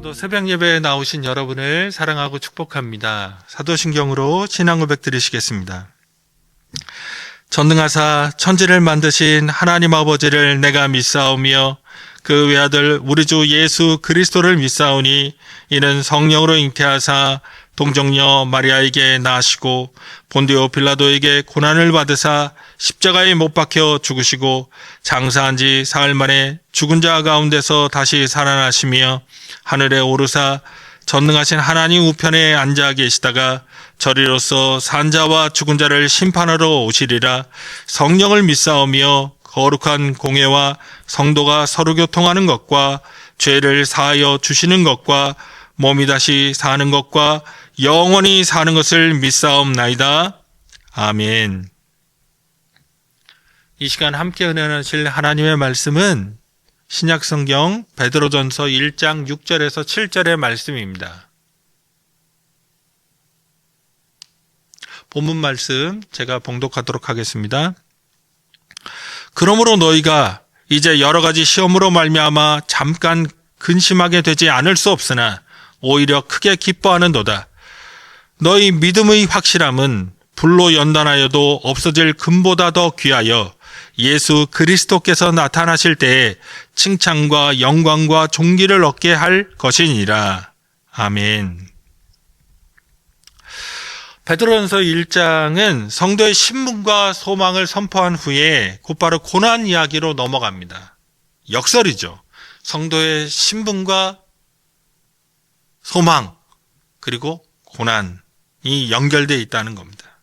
오늘도 새벽 예배에 나오신 여러분을 사랑하고 축복합니다. 사도신경으로 신앙 고백 드리시겠습니다. 전능하사 천지를 만드신 하나님 아버지를 내가 믿사오며 그 외아들 우리 주 예수 그리스도를 믿사오니 이는 성령으로 잉태하사 동정녀 마리아에게 나시고 본디오 빌라도에게 고난을 받으사 십자가에 못 박혀 죽으시고 장사한 지 사흘 만에 죽은 자 가운데서 다시 살아나시며 하늘에 오르사 전능하신 하나님 우편에 앉아 계시다가 저리로서 산자와 죽은 자를 심판하러 오시리라. 성령을 믿사오며 거룩한 공회와 성도가 서로 교통하는 것과 죄를 사하여 주시는 것과 몸이 다시 사는 것과 영원히 사는 것을 믿사옵나이다. 아멘. 이 시간 함께 은혜하실 하나님의 말씀은 신약성경 베드로전서 1장 6절에서 7절의 말씀입니다. 본문 말씀 제가 봉독하도록 하겠습니다. 그러므로 너희가 이제 여러 가지 시험으로 말미암아 잠깐 근심하게 되지 않을 수 없으나 오히려 크게 기뻐하는도다. 너희 믿음의 확실함은 불로 연단하여도 없어질 금보다 더 귀하여 예수 그리스도께서 나타나실 때에 칭찬과 영광과 존귀를 얻게 할 것이니라. 아멘. 베드로전서 1장은 성도의 신분과 소망을 선포한 후에 곧바로 고난 이야기로 넘어갑니다. 역설이죠. 성도의 신분과 소망 그리고 고난이 연결되어 있다는 겁니다.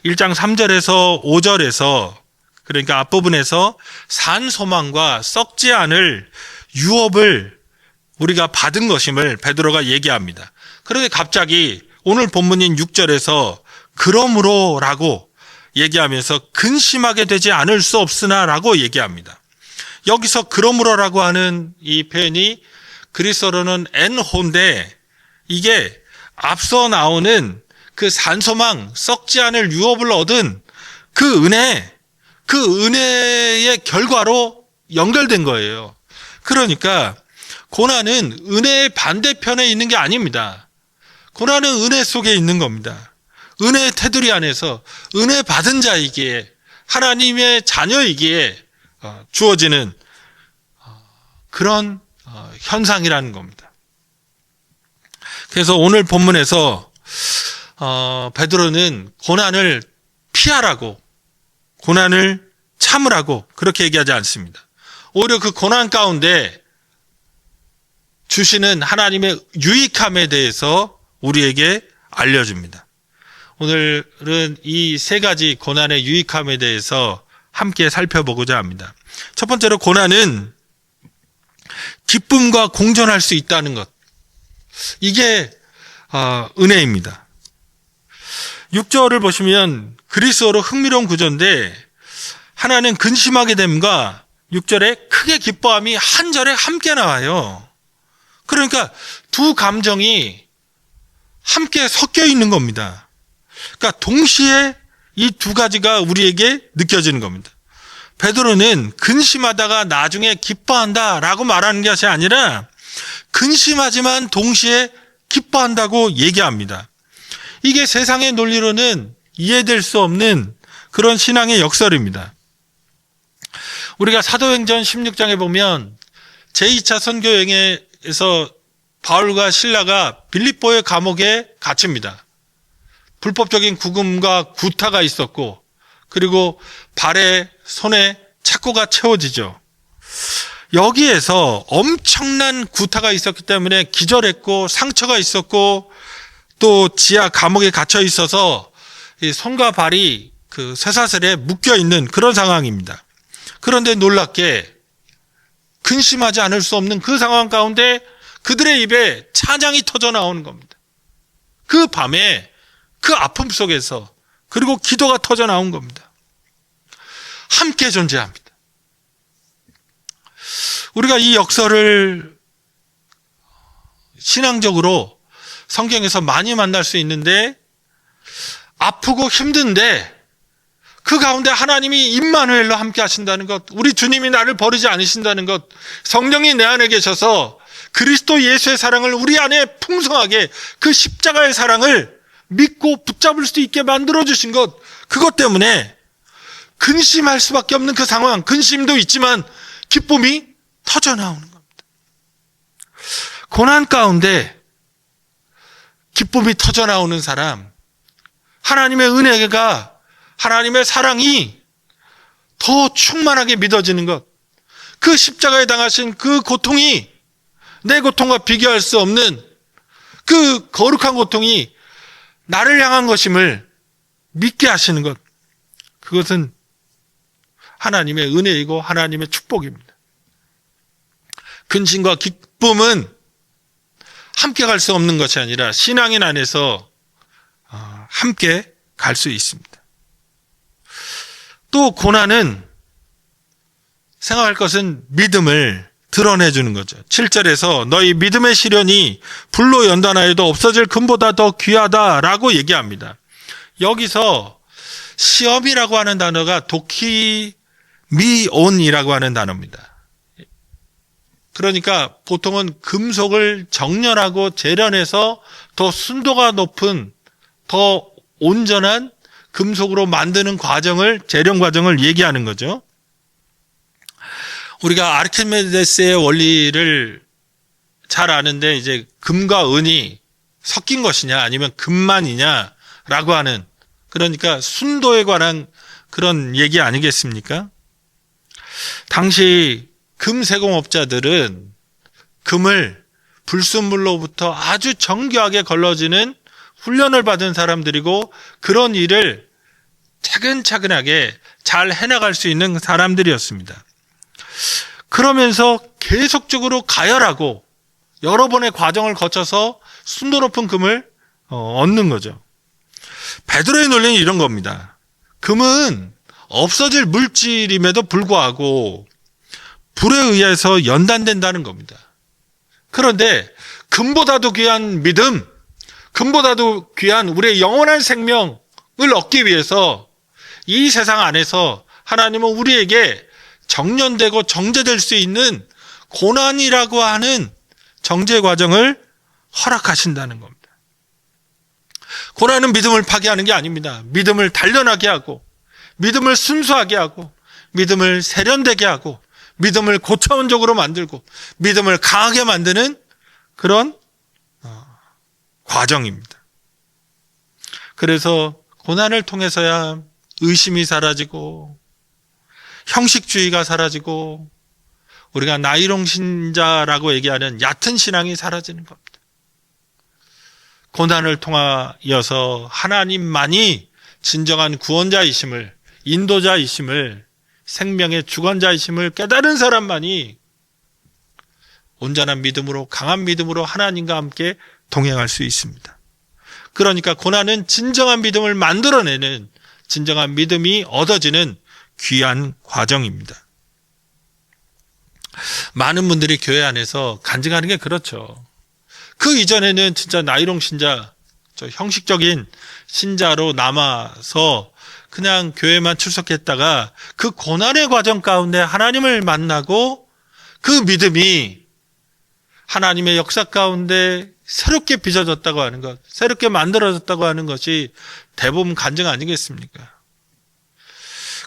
1장 3절에서 5절에서 그러니까 앞부분에서 산 소망과 썩지 않을 유업을 우리가 받은 것임을 베드로가 얘기합니다. 그런데 갑자기 오늘 본문인 6절에서 그러므로 라고 얘기하면서 근심하게 되지 않을 수 없으나 라고 얘기합니다. 여기서 그러므로 라고 하는 이 표현이 그리스어로는 엔호인데 이게 앞서 나오는 그 산소망, 썩지 않을 유업을 얻은 그 은혜의 결과로 연결된 거예요. 그러니까 고난은 은혜의 반대편에 있는 게 아닙니다. 고난은 은혜 속에 있는 겁니다. 은혜의 테두리 안에서 은혜 받은 자이기에 하나님의 자녀이기에 주어지는 그런 현상이라는 겁니다. 그래서 오늘 본문에서 베드로는 고난을 피하라고 고난을 참으라고 그렇게 얘기하지 않습니다. 오히려 그 고난 가운데 주시는 하나님의 유익함에 대해서 우리에게 알려줍니다. 오늘은 이 세 가지 고난의 유익함에 대해서 함께 살펴보고자 합니다. 첫 번째로 고난은 기쁨과 공존할 수 있다는 것. 이게 은혜입니다. 6절을 보시면 그리스어로 흥미로운 구조인데 하나는 근심하게 됨과 6절에 크게 기뻐함이 한 절에 함께 나와요. 그러니까 두 감정이 함께 섞여 있는 겁니다. 그러니까 동시에 이 두 가지가 우리에게 느껴지는 겁니다. 베드로는 근심하다가 나중에 기뻐한다라고 말하는 것이 아니라 근심하지만 동시에 기뻐한다고 얘기합니다. 이게 세상의 논리로는 이해될 수 없는 그런 신앙의 역설입니다. 우리가 사도행전 16장에 보면 제2차 선교여행에서 바울과 실라가 빌립보의 감옥에 갇힙니다. 불법적인 구금과 구타가 있었고 그리고 발에 손에 착고가 채워지죠. 여기에서 엄청난 구타가 있었기 때문에 기절했고 상처가 있었고 또 지하 감옥에 갇혀 있어서 손과 발이 그 쇠사슬에 묶여 있는 그런 상황입니다. 그런데 놀랍게 근심하지 않을 수 없는 그 상황 가운데 그들의 입에 찬양이 터져 나오는 겁니다. 그 밤에 그 아픔 속에서 그리고 기도가 터져 나온 겁니다. 함께 존재합니다. 우리가 이 역설을 신앙적으로 성경에서 많이 만날 수 있는데 아프고 힘든데 그 가운데 하나님이 임마누엘로 함께 하신다는 것, 우리 주님이 나를 버리지 않으신다는 것, 성령이 내 안에 계셔서 그리스도 예수의 사랑을 우리 안에 풍성하게 그 십자가의 사랑을 믿고 붙잡을 수 있게 만들어주신 것, 그것 때문에 근심할 수밖에 없는 그 상황, 근심도 있지만 기쁨이 터져나오는 겁니다. 고난 가운데 기쁨이 터져나오는 사람, 하나님의 은혜가, 하나님의 사랑이 더 충만하게 믿어지는 것, 그 십자가에 당하신 그 고통이 내 고통과 비교할 수 없는 그 거룩한 고통이 나를 향한 것임을 믿게 하시는 것, 그것은 하나님의 은혜이고 하나님의 축복입니다. 근심과 기쁨은 함께 갈 수 없는 것이 아니라 신앙인 안에서 함께 갈 수 있습니다. 또 고난은 생각할 것은 믿음을 드러내주는 거죠. 7절에서 너희 믿음의 시련이 불로 연단하여도 없어질 금보다 더 귀하다라고 얘기합니다. 여기서 시험이라고 하는 단어가 도키미온이라고 하는 단어입니다. 그러니까 보통은 금속을 정렬하고 재련해서 더 순도가 높은, 더 온전한 금속으로 만드는 과정을, 재련 과정을 얘기하는 거죠. 우리가 아르키메데스의 원리를 잘 아는데, 이제 금과 은이 섞인 것이냐 아니면 금만이냐라고 하는, 그러니까 순도에 관한 그런 얘기 아니겠습니까? 당시 금세공업자들은 금을 불순물로부터 아주 정교하게 걸러지는 훈련을 받은 사람들이고, 그런 일을 차근차근하게 잘 해나갈 수 있는 사람들이었습니다. 그러면서 계속적으로 가열하고 여러 번의 과정을 거쳐서 순도 높은 금을 얻는 거죠. 베드로의 논리는 이런 겁니다. 금은 없어질 물질임에도 불구하고 불에 의해서 연단된다는 겁니다. 그런데 금보다도 귀한 믿음, 금보다도 귀한 우리의 영원한 생명을 얻기 위해서 이 세상 안에서 하나님은 우리에게 정련되고 정제될 수 있는 고난이라고 하는 정제 과정을 허락하신다는 겁니다. 고난은 믿음을 파괴하는 게 아닙니다. 믿음을 단련하게 하고, 믿음을 순수하게 하고, 믿음을 세련되게 하고, 믿음을 고차원적으로 만들고, 믿음을 강하게 만드는 그런 과정입니다. 그래서 고난을 통해서야 의심이 사라지고, 형식주의가 사라지고, 우리가 나이롱 신자라고 얘기하는 얕은 신앙이 사라지는 겁니다. 고난을 통하여서 하나님만이 진정한 구원자이심을, 인도자이심을, 생명의 주관자이심을 깨달은 사람만이 온전한 믿음으로, 강한 믿음으로 하나님과 함께 동행할 수 있습니다. 그러니까 고난은 진정한 믿음을 만들어내는, 진정한 믿음이 얻어지는 귀한 과정입니다. 많은 분들이 교회 안에서 간증하는 게 그렇죠. 그 이전에는 진짜 나이롱 신자, 형식적인 신자로 남아서 그냥 교회만 출석했다가 그 고난의 과정 가운데 하나님을 만나고 그 믿음이 하나님의 역사 가운데 새롭게 빚어졌다고 하는 것, 새롭게 만들어졌다고 하는 것이 대부분 간증 아니겠습니까?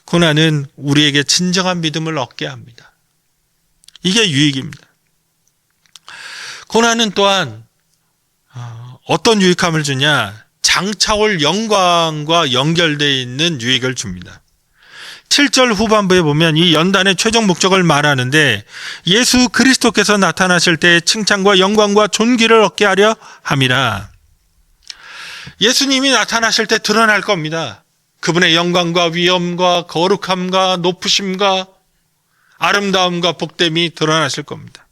고난은 우리에게 진정한 믿음을 얻게 합니다. 이게 유익입니다. 고난은 또한 어떤 유익함을 주냐? 장차올 영광과 연결되어 있는 유익을 줍니다. 7절 후반부에 보면 이 연단의 최종 목적을 말하는데, 예수 그리스도께서 나타나실 때 칭찬과 영광과 존귀를 얻게 하려 함이라. 예수님이 나타나실 때 드러날 겁니다. 그분의 영광과 위엄과 거룩함과 높으심과 아름다움과 복됨이 드러나실 겁니다.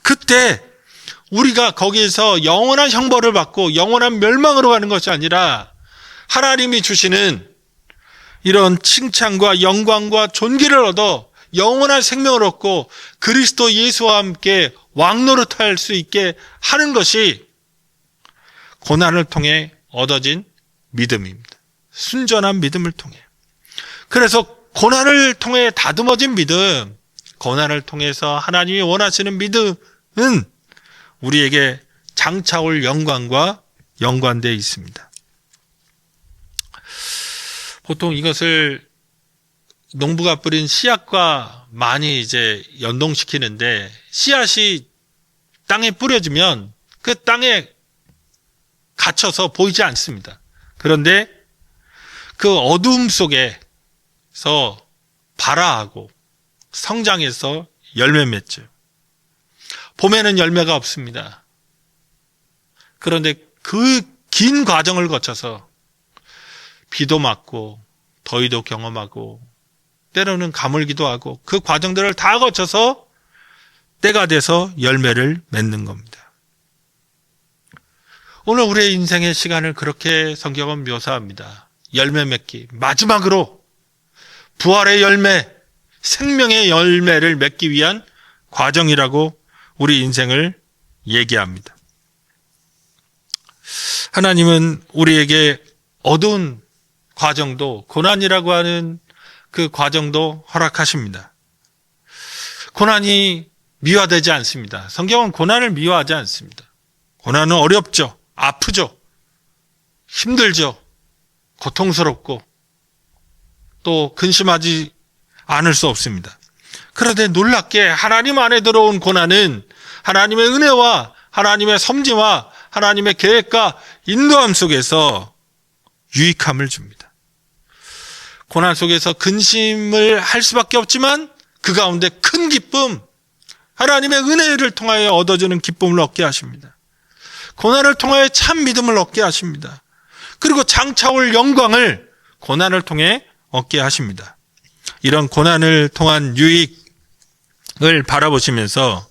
그때 우리가 거기에서 영원한 형벌을 받고 영원한 멸망으로 가는 것이 아니라 하나님이 주시는 이런 칭찬과 영광과 존귀를 얻어 영원한 생명을 얻고 그리스도 예수와 함께 왕노릇할 수 있게 하는 것이 고난을 통해 얻어진 믿음입니다. 순전한 믿음을 통해. 그래서 고난을 통해 다듬어진 믿음, 고난을 통해서 하나님이 원하시는 믿음은 우리에게 장차올 영광과 연관되어 있습니다. 보통 이것을 농부가 뿌린 씨앗과 많이 이제 연동시키는데, 씨앗이 땅에 뿌려지면 그 땅에 갇혀서 보이지 않습니다. 그런데 그 어두움 속에서 발화하고 성장해서 열매 맺죠. 봄에는 열매가 없습니다. 그런데 그 긴 과정을 거쳐서 비도 맞고 더위도 경험하고 때로는 가물기도 하고 그 과정들을 다 거쳐서 때가 돼서 열매를 맺는 겁니다. 오늘 우리의 인생의 시간을 그렇게 성경은 묘사합니다. 열매 맺기, 마지막으로 부활의 열매, 생명의 열매를 맺기 위한 과정이라고 우리 인생을 얘기합니다. 하나님은 우리에게 어두운 과정도, 고난이라고 하는 그 과정도 허락하십니다. 고난이 미화되지 않습니다. 성경은 고난을 미화하지 않습니다. 고난은 어렵죠. 아프죠. 힘들죠. 고통스럽고 또 근심하지 않을 수 없습니다. 그런데 놀랍게 하나님 안에 들어온 고난은 하나님의 은혜와 하나님의 섭리와 하나님의 계획과 인도함 속에서 유익함을 줍니다. 고난 속에서 근심을 할 수밖에 없지만 그 가운데 큰 기쁨, 하나님의 은혜를 통하여 얻어지는 기쁨을 얻게 하십니다. 고난을 통하여 참 믿음을 얻게 하십니다. 그리고 장차올 영광을 고난을 통해 얻게 하십니다. 이런 고난을 통한 유익을 바라보시면서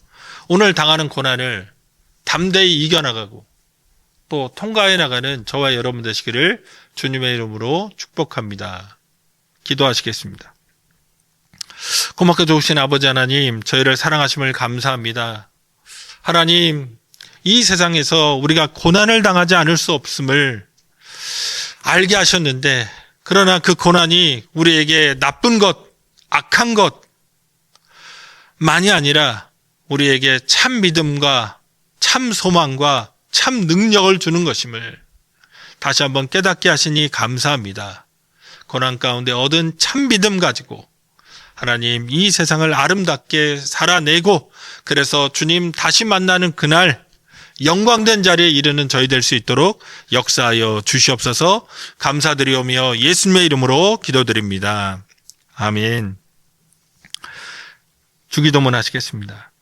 오늘 당하는 고난을 담대히 이겨나가고 또 통과해 나가는 저와 여러분 되시기를 주님의 이름으로 축복합니다. 기도하시겠습니다. 고맙게 좋으신 아버지 하나님, 저희를 사랑하심을 감사합니다. 하나님, 이 세상에서 우리가 고난을 당하지 않을 수 없음을 알게 하셨는데, 그러나 그 고난이 우리에게 나쁜 것, 악한 것만이 아니라 우리에게 참 믿음과 참 소망과 참 능력을 주는 것임을 다시 한번 깨닫게 하시니 감사합니다. 고난 가운데 얻은 참 믿음 가지고 하나님 이 세상을 아름답게 살아내고 그래서 주님 다시 만나는 그날 영광된 자리에 이르는 저희 될 수 있도록 역사하여 주시옵소서. 감사드리오며 예수님의 이름으로 기도드립니다. 아멘. 주기도문 하시겠습니다.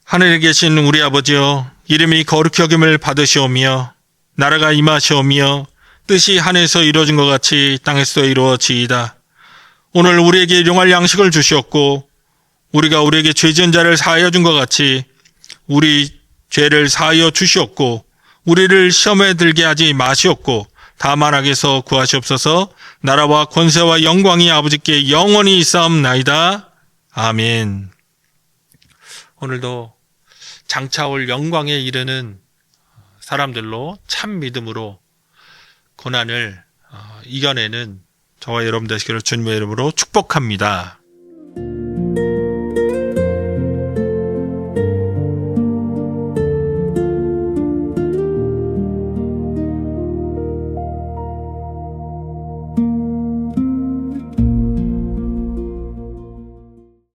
하늘에 계신 우리 아버지여, 이름이 거룩히 여김을 받으시오며 나라가 임하시오며 뜻이 하늘에서 이루어진 것 같이 땅에서도 이루어지이다. 오늘 우리에게 일용할 양식을 주시옵고 우리가 우리에게 죄 지은 자를 사하여 준 것 같이 우리 죄를 사하여 주시옵고 우리를 시험에 들게 하지 마시옵고 다만 악에서 구하시옵소서. 나라와 권세와 영광이 아버지께 영원히 있사옵나이다. 아멘. 오늘도 장차올 영광에 이르는 사람들로 참 믿음으로 고난을 이겨내는 저와 여러분 되시기를 주님의 이름으로 축복합니다.